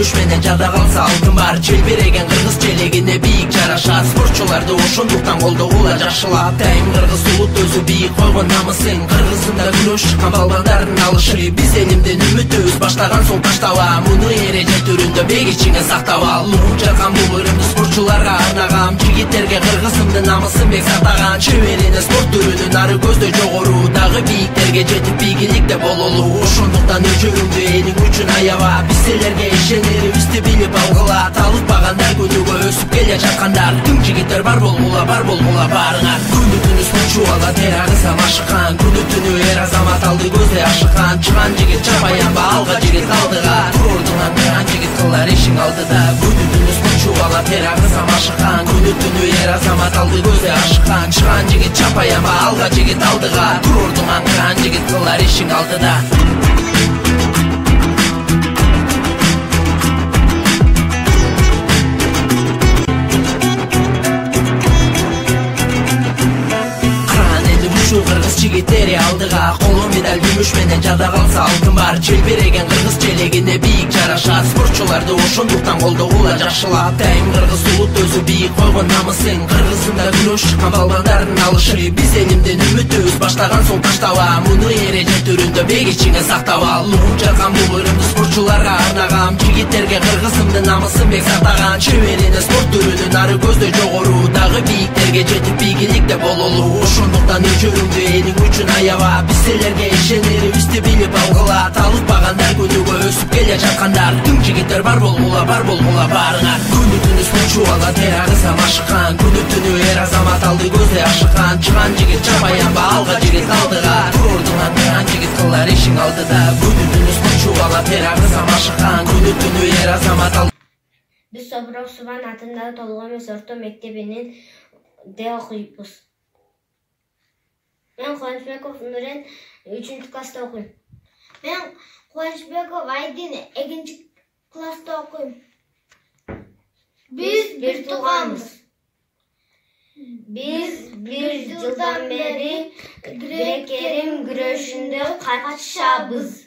gümüş menen жада калса алтын бар. Желбиреген кыргыз желегине бийик жарашат. Спортчуларды ошондуктан колдогула жакшылап. Дайым кыргыз улут өзү бийик койгон намысын. Кыргызында күрөш чыккан балбардардын алышы. Биз элимден үмүтөбүз, баштаган сол таштаба. Муну эреже түрүндө бек ичиңе сактап ал. Нур жарган бул өрүмдү спортчуларга арнагам. Жигиттерге кыргызымдын намысын бек сактаган. Чеберине спорт түрүнүн ары көздөй жогору. Дагы бийиктерге жетип бийликте бололу. Ошондуктан өчөрүңдү элиң үчүн аяба. Биз силерге ишенерибизди билип алгыла. Талыкпагандар күнүгө өсүп келе жаткандар. Тың жигиттер бар болгула барыңар. Күнү түнү спортчу ала тер агызам ашыккан. Күнү түнү эр азамат алды көздөй ашыккан. Чыган жигит чапаянба алга жигит алдыга. Турурдуңан кыран жигит кылар ишиң алдыда. Күнү түнү спортчу ала тер агызам ашыккан. Күнү түнү эр азамат алды көздөй ашыккан. Чыган жигит чапаянба алга жигит алдыга. Турурдуңан кыран жигит кылар ишиң алдыда. Кыргыз жигиттери алдыга. Коло медаль күмүш менен жада калса алтын бар. Желбиреген кыргыз желегине бийик жарашат. Спортчуларды ошондуктан колдогула жакшылап. Дайым кыргыз улут өзү бийик койгон намысын. Кыргызында күрөш чыккан балбардардын алышы. Биз элимден үмүтөбүз, баштаган сол таштаба. Муну эреже түрүндө бек ичиңе сактап ал. Нур жарган бул өрүмдү спортчуларга арнагам. Жигиттерге кыргызымдын намысын бек сактаган. Чеберине спорт түрүнүн ары көздөй жогору. Дагы бийиктерге жетип бийликте бололу. Ошондуктан өчөрүңдү элиң үчүн аяба. Биз силерге ишенерибизди билип алгыла. Талыкпагандар күнүгө өсүп келе жаткандар. Тың жигиттер бар болгула барыңар. Күнү түнү спортчу ала тер агызам ашыккан. Күнү түнү эр азамат алды көздөй ашыккан. Чыган жигит чапаянба алга жигит алдыга. Турурдуңан кыран жигит кылар ишиң алдыда. Күнү түнү спортчу ала тер агызам ашыккан. Күнү түнү эр азамат алды. Биз Собуров Субан атындагы Толук эмес орто мектебинин Д окуйбуз. Мен Кубанычбеков Нурен 3-класста окуйм. Мен Кубанычбеков Айдин 2-класста окуйм. Биз бир тууганбыз. Биз 1 жылдан бери грек-рим күрөшүндө катышабыз.